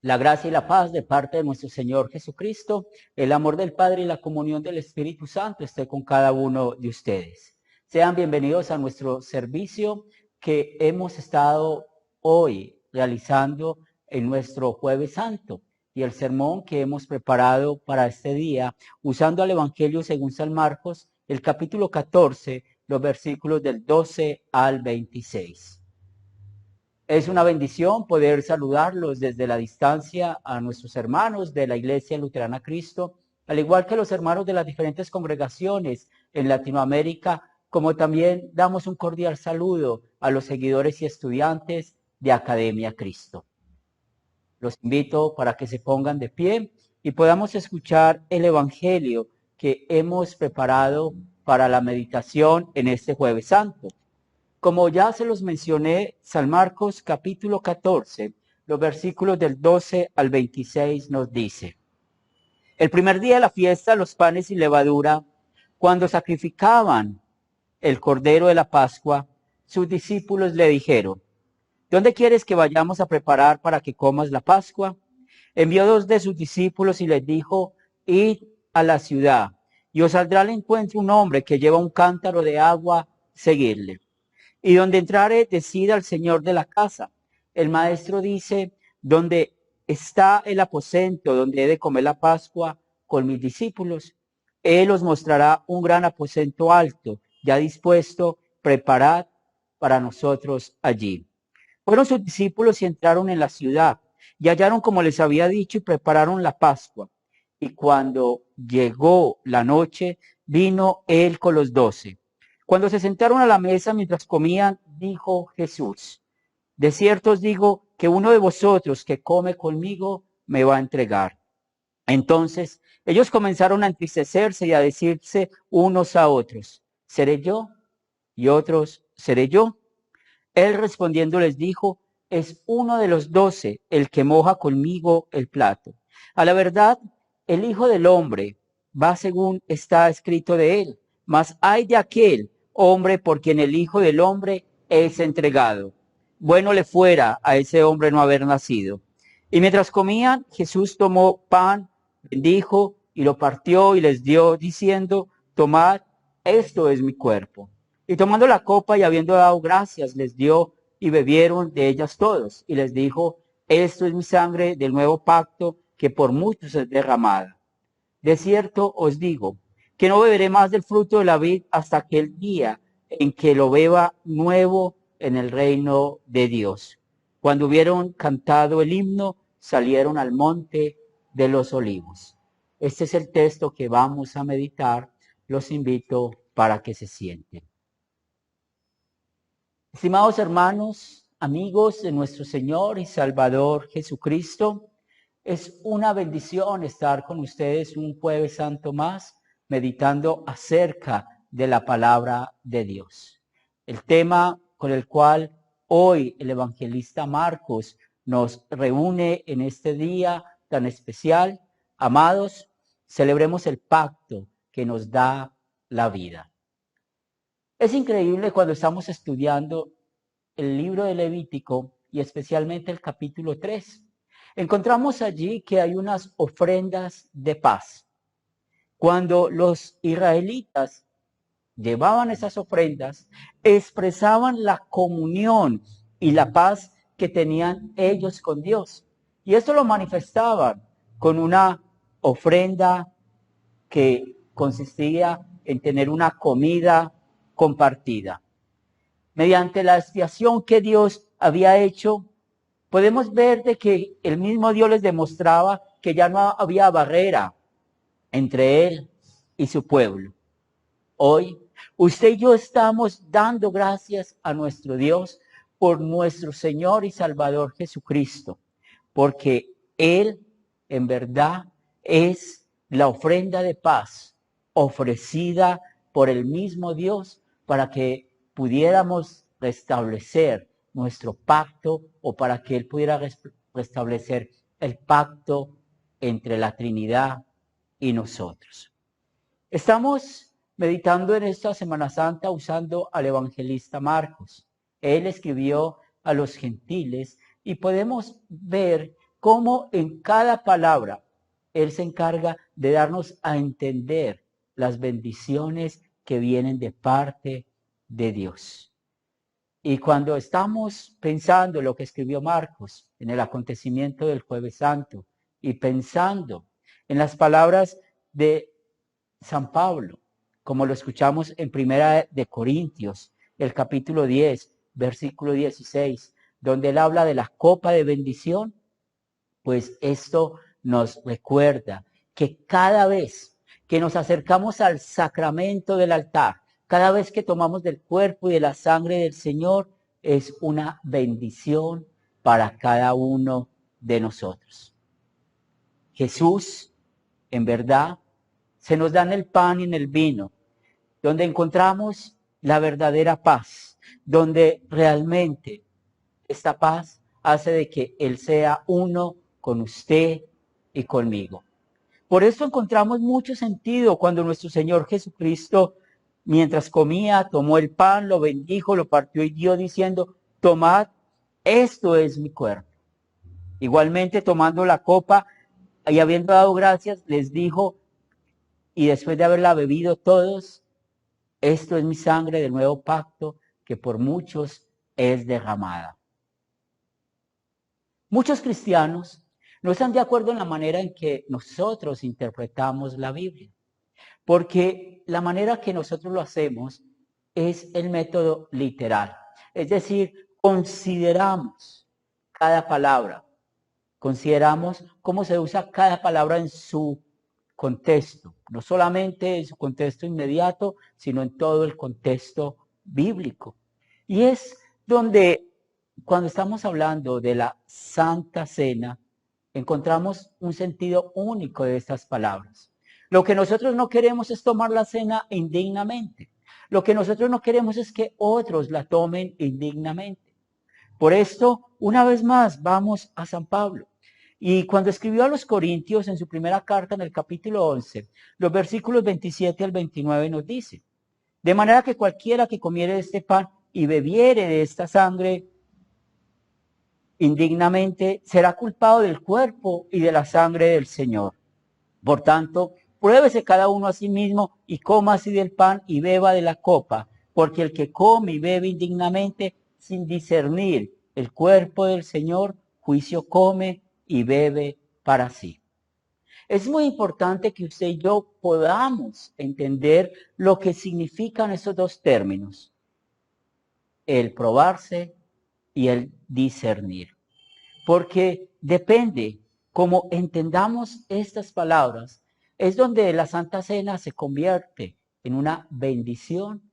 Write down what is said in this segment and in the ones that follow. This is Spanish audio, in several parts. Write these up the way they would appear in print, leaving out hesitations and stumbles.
La gracia y la paz de parte de nuestro Señor Jesucristo, el amor del Padre y la comunión del Espíritu Santo esté con cada uno de ustedes. Sean bienvenidos a nuestro servicio que hemos estado hoy realizando en nuestro Jueves Santo y el sermón que hemos preparado para este día usando el Evangelio según San Marcos, el capítulo 14, los versículos del 12 al 26. Es una bendición poder saludarlos desde la distancia a nuestros hermanos de la Iglesia Luterana Cristo, al igual que los hermanos de las diferentes congregaciones en Latinoamérica, como también damos un cordial saludo a los seguidores y estudiantes de Academia Cristo. Los invito para que se pongan de pie y podamos escuchar el Evangelio que hemos preparado para la meditación en este Jueves Santo. Como ya se los mencioné, San Marcos capítulo 14, los versículos del 12 al 26 nos dice: el primer día de la fiesta, los panes y levadura, cuando sacrificaban el cordero de la Pascua, sus discípulos le dijeron: ¿dónde quieres que vayamos a preparar para que comas la Pascua? Envió dos de sus discípulos y les dijo: id a la ciudad, y os saldrá al encuentro un hombre que lleva un cántaro de agua, seguidle. Y donde entrare, decida al señor de la casa. El maestro dice: donde está el aposento donde he de comer la Pascua con mis discípulos, él os mostrará un gran aposento alto, ya dispuesto, preparad para nosotros allí. Fueron sus discípulos y entraron en la ciudad, y hallaron como les había dicho, y prepararon la Pascua. Y cuando llegó la noche, vino él con los 12. Cuando se sentaron a la mesa mientras comían, dijo Jesús: de cierto os digo que uno de vosotros que come conmigo me va a entregar. Entonces ellos comenzaron a entristecerse y a decirse unos a otros: ¿seré yo? Y otros: ¿seré yo? Él respondiendo les dijo: es uno de los 12 el que moja conmigo el plato. A la verdad, el Hijo del Hombre va según está escrito de él, mas hay de aquel hombre por quien el Hijo del Hombre es entregado. Bueno le fuera a ese hombre no haber nacido. Y mientras comían, Jesús tomó pan, bendijo y lo partió y les dio, diciendo: tomad, esto es mi cuerpo. Y tomando la copa y habiendo dado gracias, les dio y bebieron de ellas todos. Y les dijo: esto es mi sangre del nuevo pacto, que por muchos es derramada. De cierto os digo, que no beberé más del fruto de la vid hasta aquel día en que lo beba nuevo en el reino de Dios. Cuando hubieron cantado el himno, salieron al monte de los olivos. Este es el texto que vamos a meditar. Los invito para que se sienten. Estimados hermanos, amigos de nuestro Señor y Salvador Jesucristo, es una bendición estar con ustedes un Jueves Santo más, meditando acerca de la palabra de Dios. El tema con el cual hoy el evangelista Marcos nos reúne en este día tan especial: amados, celebremos el pacto que nos da la vida. Es increíble cuando estamos estudiando el libro de Levítico y especialmente el capítulo 3. Encontramos allí que hay unas ofrendas de paz. Cuando los israelitas llevaban esas ofrendas, expresaban la comunión y la paz que tenían ellos con Dios. Y esto lo manifestaban con una ofrenda que consistía en tener una comida compartida. Mediante la expiación que Dios había hecho, podemos ver de que el mismo Dios les demostraba que ya no había barrera entre Él y su pueblo. Hoy, usted y yo estamos dando gracias a nuestro Dios por nuestro Señor y Salvador Jesucristo, porque Él en verdad es la ofrenda de paz ofrecida por el mismo Dios para que pudiéramos restablecer nuestro pacto, o para que Él pudiera restablecer el pacto entre la Trinidad y nosotros. Estamos meditando en esta Semana Santa usando al evangelista Marcos. Él escribió a los gentiles y podemos ver cómo en cada palabra Él se encarga de darnos a entender las bendiciones que vienen de parte de Dios. Y cuando estamos pensando en lo que escribió Marcos, en el acontecimiento del Jueves Santo, y pensando en las palabras de San Pablo, como lo escuchamos en Primera de Corintios, el capítulo 10, versículo 16, donde él habla de la copa de bendición, pues esto nos recuerda que cada vez que nos acercamos al sacramento del altar, cada vez que tomamos del cuerpo y de la sangre del Señor, es una bendición para cada uno de nosotros. Jesús, en verdad, se nos da en el pan y en el vino, donde encontramos la verdadera paz, donde realmente esta paz hace de que Él sea uno con usted y conmigo. Por eso encontramos mucho sentido cuando nuestro Señor Jesucristo, mientras comía, tomó el pan, lo bendijo, lo partió y dio diciendo, tomad, esto es mi cuerpo. Igualmente tomando la copa y habiendo dado gracias, les dijo, y después de haberla bebido todos, esto es mi sangre del nuevo pacto que por muchos es derramada. Muchos cristianos no están de acuerdo en la manera en que nosotros interpretamos la Biblia, porque la manera que nosotros lo hacemos es el método literal. Es decir, consideramos cada palabra, consideramos cómo se usa cada palabra en su contexto, no solamente en su contexto inmediato, sino en todo el contexto bíblico. Y es donde, cuando estamos hablando de la Santa Cena, encontramos un sentido único de estas palabras. Lo que nosotros no queremos es tomar la cena indignamente. Lo que nosotros no queremos es que otros la tomen indignamente. Por esto, una vez más, vamos a San Pablo. Y cuando escribió a los Corintios en su primera carta, en el capítulo 11, los versículos 27 al 29 nos dice, de manera que cualquiera que comiere de este pan y bebiere de esta sangre indignamente, será culpado del cuerpo y de la sangre del Señor. Por tanto, pruébese cada uno a sí mismo y coma así del pan y beba de la copa, porque el que come y bebe indignamente sin discernir el cuerpo del Señor, juicio come y bebe para sí. Es muy importante que usted y yo podamos entender lo que significan esos dos términos, el probarse y el discernir. Porque depende cómo entendamos estas palabras, es donde la Santa Cena se convierte en una bendición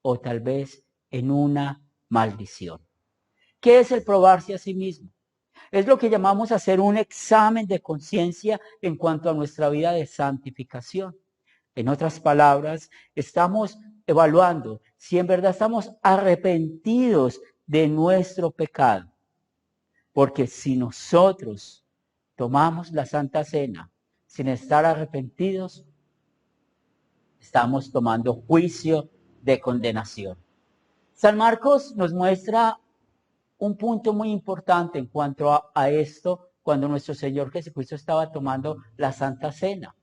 o tal vez en una maldición. ¿Qué es el probarse a sí mismo? Es lo que llamamos hacer un examen de conciencia en cuanto a nuestra vida de santificación. En otras palabras, estamos evaluando si en verdad estamos arrepentidos de nuestro pecado. Porque si nosotros tomamos la Santa Cena sin estar arrepentidos, estamos tomando juicio de condenación. San Marcos nos muestra un punto muy importante en cuanto a esto cuando nuestro Señor Jesucristo estaba tomando la Santa Cena.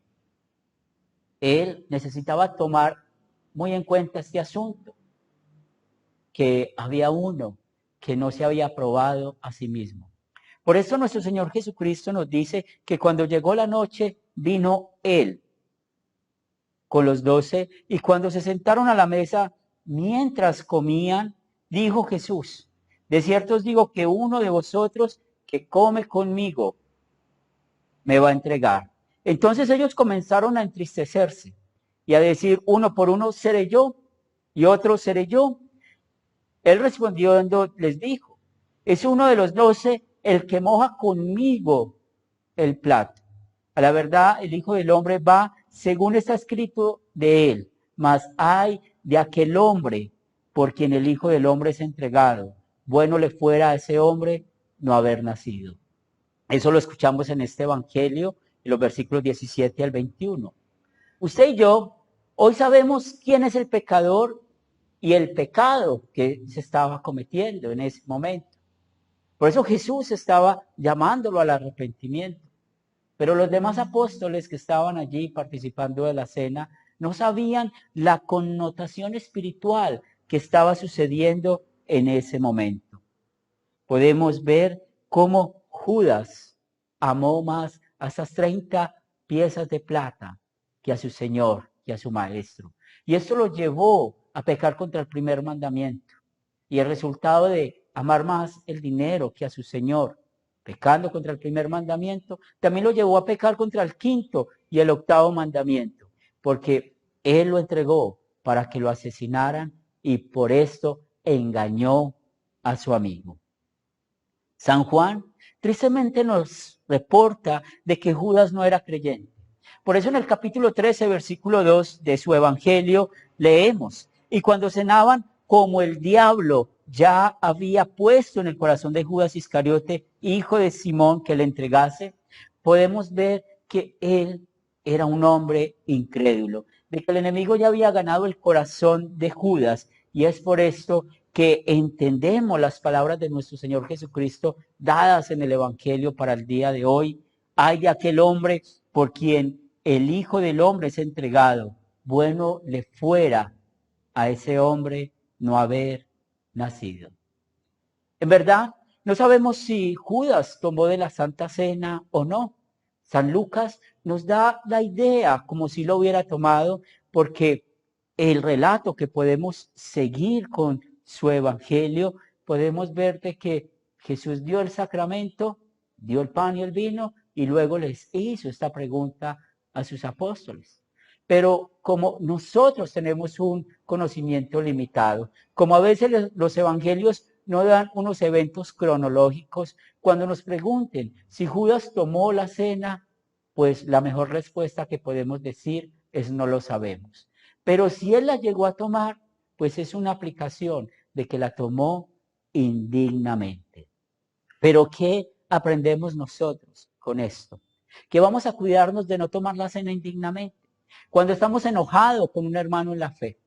Él necesitaba tomar muy en cuenta este asunto, que había uno que no se había probado a sí mismo. Por eso nuestro Señor Jesucristo nos dice que cuando llegó la noche, vino Él con los 12 y cuando se sentaron a la mesa, mientras comían, dijo Jesús, de cierto os digo que uno de vosotros que come conmigo me va a entregar. Entonces ellos comenzaron a entristecerse y a decir, uno por uno seré yo y otro seré yo. Él respondiendo les dijo, es uno de los 12 el que moja conmigo el plato. A la verdad, el Hijo del Hombre va según está escrito de él, mas hay de aquel hombre por quien el Hijo del Hombre es entregado. Bueno le fuera a ese hombre no haber nacido. Eso lo escuchamos en este Evangelio, en los versículos 17 al 21. Usted y yo hoy sabemos quién es el pecador y el pecado que se estaba cometiendo en ese momento. Por eso Jesús estaba llamándolo al arrepentimiento. Pero los demás apóstoles que estaban allí participando de la cena no sabían la connotación espiritual que estaba sucediendo en ese momento. Podemos ver cómo Judas amó más a esas 30 piezas de plata que a su Señor, que a su Maestro. Y esto lo llevó a pecar contra el primer mandamiento. Y el resultado de amar más el dinero que a su Señor, pecando contra el primer mandamiento, también lo llevó a pecar contra el quinto y el octavo mandamiento, porque él lo entregó para que lo asesinaran y por esto engañó a su amigo. San Juan tristemente nos reporta de que Judas no era creyente. Por eso en el capítulo 13, versículo 2 de su evangelio leemos, y cuando cenaban, como el diablo ya había puesto en el corazón de Judas Iscariote, hijo de Simón, que le entregase, podemos ver que él era un hombre incrédulo, de que el enemigo ya había ganado el corazón de Judas, y es por esto que entendemos las palabras de nuestro Señor Jesucristo dadas en el Evangelio para el día de hoy. Hay de aquel hombre por quien el Hijo del Hombre es entregado. Bueno le fuera a ese hombre no haber nacido. En verdad, no sabemos si Judas tomó de la Santa Cena o no. San Lucas nos da la idea como si lo hubiera tomado, porque el relato que podemos seguir con su evangelio, podemos ver de que Jesús dio el sacramento, dio el pan y el vino, y luego les hizo esta pregunta a sus apóstoles. Pero como nosotros tenemos un conocimiento limitado, como a veces los evangelios no dan unos eventos cronológicos, cuando nos pregunten si Judas tomó la cena, pues la mejor respuesta que podemos decir es no lo sabemos. Pero si él la llegó a tomar, pues es una aplicación de que la tomó indignamente. Pero ¿qué aprendemos nosotros con esto? Que vamos a cuidarnos de no tomar la cena indignamente. Cuando estamos enojados con un hermano en la fe,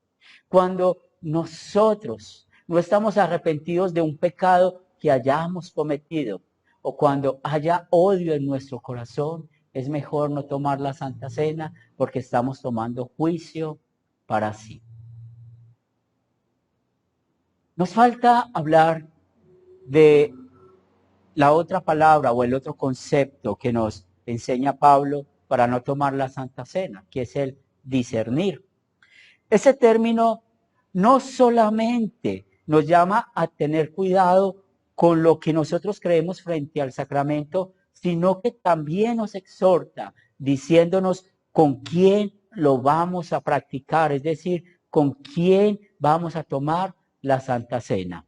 cuando nosotros no estamos arrepentidos de un pecado que hayamos cometido, o cuando haya odio en nuestro corazón, es mejor no tomar la Santa Cena porque estamos tomando juicio para sí. Nos falta hablar de la otra palabra o el otro concepto que nos enseña Pablo para no tomar la Santa Cena, que es el discernir. Ese término no solamente nos llama a tener cuidado con lo que nosotros creemos frente al sacramento, sino que también nos exhorta diciéndonos con quién lo vamos a practicar, es decir, con quién vamos a tomar la Santa Cena.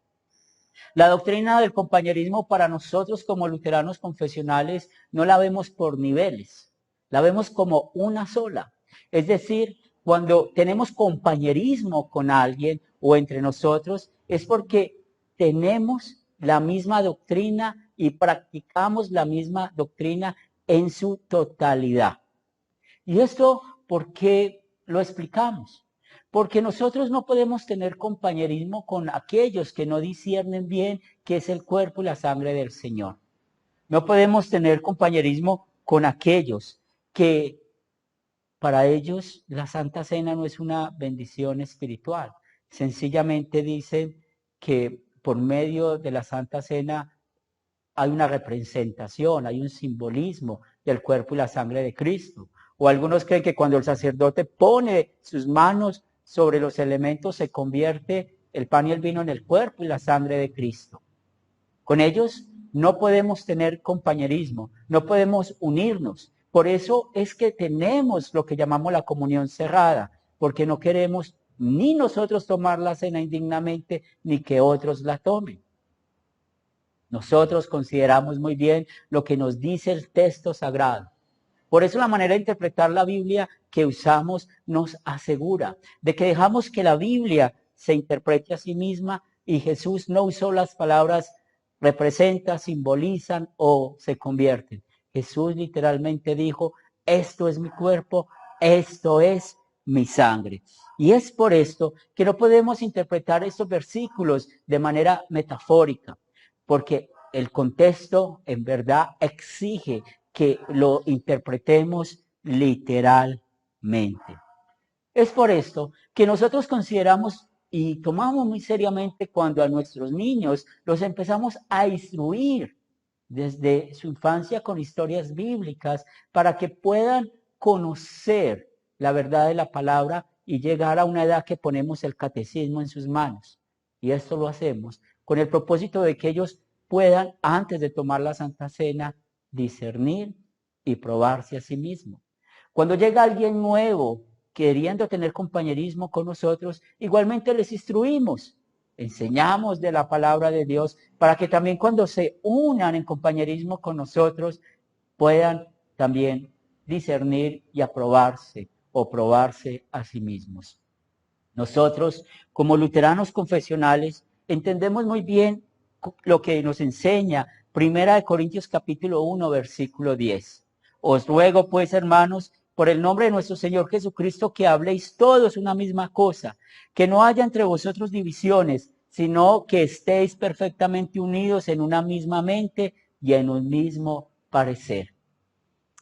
La doctrina del compañerismo para nosotros como luteranos confesionales no la vemos por niveles, la vemos como una sola. Es decir, cuando tenemos compañerismo con alguien o entre nosotros, es porque tenemos la misma doctrina y practicamos la misma doctrina en su totalidad. ¿Y esto por qué lo explicamos? Porque nosotros no podemos tener compañerismo con aquellos que no disciernen bien qué es el cuerpo y la sangre del Señor. No podemos tener compañerismo con aquellos que para ellos la Santa Cena no es una bendición espiritual. Sencillamente dicen que por medio de la Santa Cena hay una representación, hay un simbolismo del cuerpo y la sangre de Cristo. O algunos creen que cuando el sacerdote pone sus manos sobre los elementos se convierte el pan y el vino en el cuerpo y la sangre de Cristo. Con ellos no podemos tener compañerismo, no podemos unirnos. Por eso es que tenemos lo que llamamos la comunión cerrada, porque no queremos ni nosotros tomar la cena indignamente, ni que otros la tomen. Nosotros consideramos muy bien lo que nos dice el texto sagrado. Por eso la manera de interpretar la Biblia que usamos nos asegura de que dejamos que la Biblia se interprete a sí misma y Jesús no usó las palabras representa, simbolizan o se convierten. Jesús literalmente dijo, esto es mi cuerpo, esto es mi sangre. Y es por esto que no podemos interpretar estos versículos de manera metafórica, porque el contexto en verdad exige que lo interpretemos literalmente. Es por esto que nosotros consideramos y tomamos muy seriamente cuando a nuestros niños los empezamos a instruir desde su infancia con historias bíblicas para que puedan conocer la verdad de la palabra y llegar a una edad que ponemos el catecismo en sus manos. Y esto lo hacemos con el propósito de que ellos puedan, antes de tomar la Santa Cena, discernir y probarse a sí mismos. Cuando llega alguien nuevo queriendo tener compañerismo con nosotros, igualmente les instruimos, enseñamos de la palabra de Dios para que también cuando se unan en compañerismo con nosotros puedan también discernir y aprobarse o probarse a sí mismos. Nosotros, como luteranos confesionales, entendemos muy bien lo que nos enseña 1 Corintios capítulo 1, versículo 10. Os ruego, pues, hermanos, por el nombre de nuestro Señor Jesucristo, que habléis todos una misma cosa, que no haya entre vosotros divisiones, sino que estéis perfectamente unidos en una misma mente y en un mismo parecer.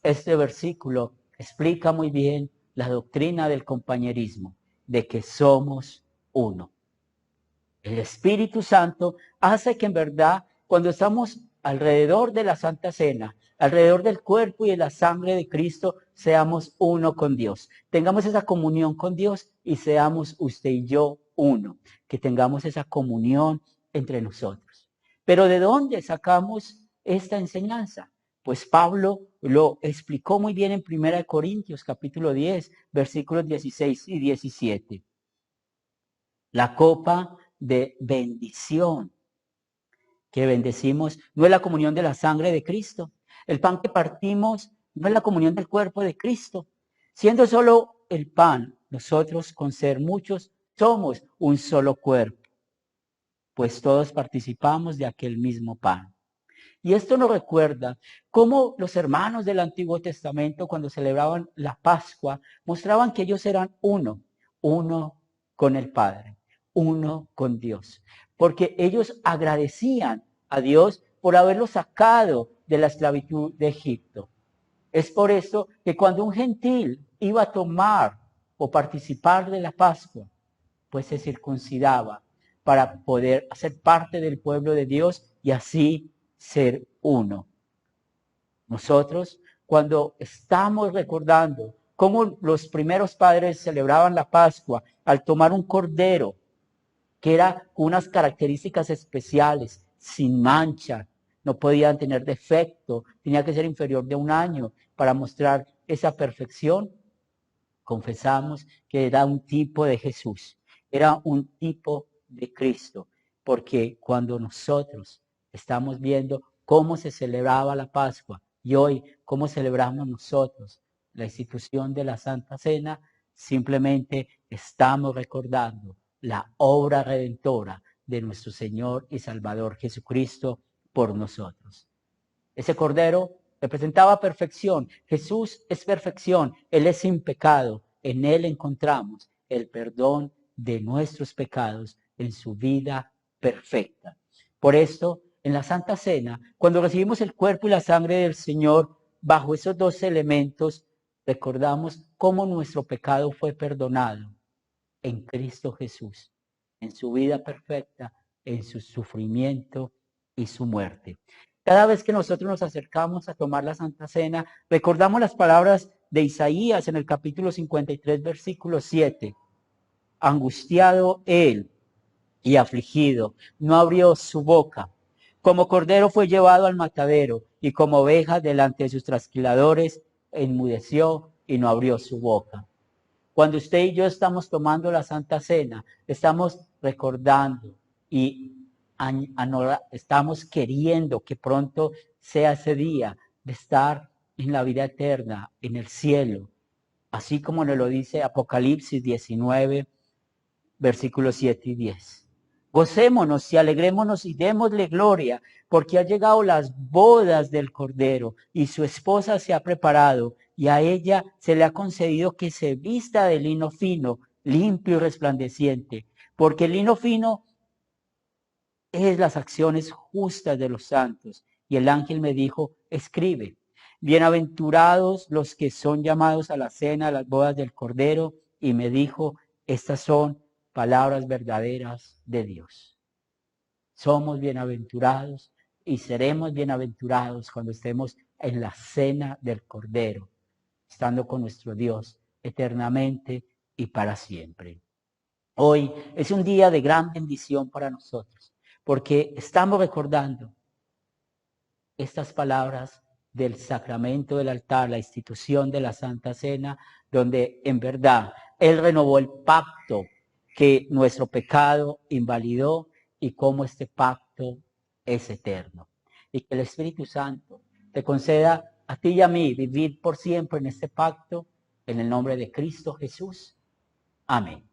Este versículo explica muy bien la doctrina del compañerismo, de que somos uno. El Espíritu Santo hace que en verdad, cuando estamos alrededor de la Santa Cena, alrededor del cuerpo y de la sangre de Cristo, seamos uno con Dios. Tengamos esa comunión con Dios y seamos usted y yo uno. Que tengamos esa comunión entre nosotros. Pero ¿de dónde sacamos esta enseñanza? Pues Pablo lo explicó muy bien en 1 Corintios capítulo 10, versículos 16 y 17. La copa de bendición que bendecimos no es la comunión de la sangre de Cristo. El pan que partimos no es la comunión del cuerpo de Cristo. Siendo solo el pan, nosotros con ser muchos somos un solo cuerpo, pues todos participamos de aquel mismo pan. Y esto nos recuerda cómo los hermanos del Antiguo Testamento, cuando celebraban la Pascua, mostraban que ellos eran uno con el Padre, uno con Dios, porque ellos agradecían a Dios por haberlos sacado de la esclavitud de Egipto. Es por eso que cuando un gentil iba a tomar o participar de la Pascua, pues se circuncidaba para poder hacer parte del pueblo de Dios y así ser uno. Nosotros, cuando estamos recordando cómo los primeros padres celebraban la Pascua al tomar un cordero que era con unas características especiales, sin mancha, no podían tener defecto, tenía que ser inferior de 1 año para mostrar esa perfección, confesamos que era un tipo de Jesús, era un tipo de Cristo, porque cuando nosotros estamos viendo cómo se celebraba la Pascua y hoy cómo celebramos nosotros la institución de la Santa Cena, simplemente estamos recordando la obra redentora de nuestro Señor y Salvador Jesucristo por nosotros. Ese cordero representaba perfección. Jesús es perfección. Él es sin pecado. En Él encontramos el perdón de nuestros pecados en su vida perfecta. Por esto, en la Santa Cena, cuando recibimos el cuerpo y la sangre del Señor, bajo esos dos elementos, recordamos cómo nuestro pecado fue perdonado en Cristo Jesús, en su vida perfecta, en su sufrimiento y su muerte. Cada vez que nosotros nos acercamos a tomar la Santa Cena, recordamos las palabras de Isaías en el capítulo 53, versículo 7. Angustiado él y afligido, no abrió su boca. Como cordero fue llevado al matadero y como oveja delante de sus trasquiladores, enmudeció y no abrió su boca. Cuando usted y yo estamos tomando la Santa Cena, estamos recordando y estamos queriendo que pronto sea ese día de estar en la vida eterna, en el cielo, así como nos lo dice Apocalipsis 19, versículos 7 y 10. Gocémonos y alegrémonos y démosle gloria, porque han llegado las bodas del Cordero y su esposa se ha preparado y a ella se le ha concedido que se vista de lino fino, limpio y resplandeciente, porque el lino fino es las acciones justas de los santos. Y el ángel me dijo, escribe, bienaventurados los que son llamados a la cena, a las bodas del Cordero. Y me dijo, estas son palabras verdaderas de Dios. Somos bienaventurados y seremos bienaventurados cuando estemos en la cena del Cordero, estando con nuestro Dios eternamente y para siempre. Hoy es un día de gran bendición para nosotros, porque estamos recordando estas palabras del sacramento del altar, la institución de la Santa Cena, donde en verdad Él renovó el pacto que nuestro pecado invalidó y cómo este pacto es eterno. Y que el Espíritu Santo te conceda a ti y a mí vivir por siempre en este pacto, en el nombre de Cristo Jesús. Amén.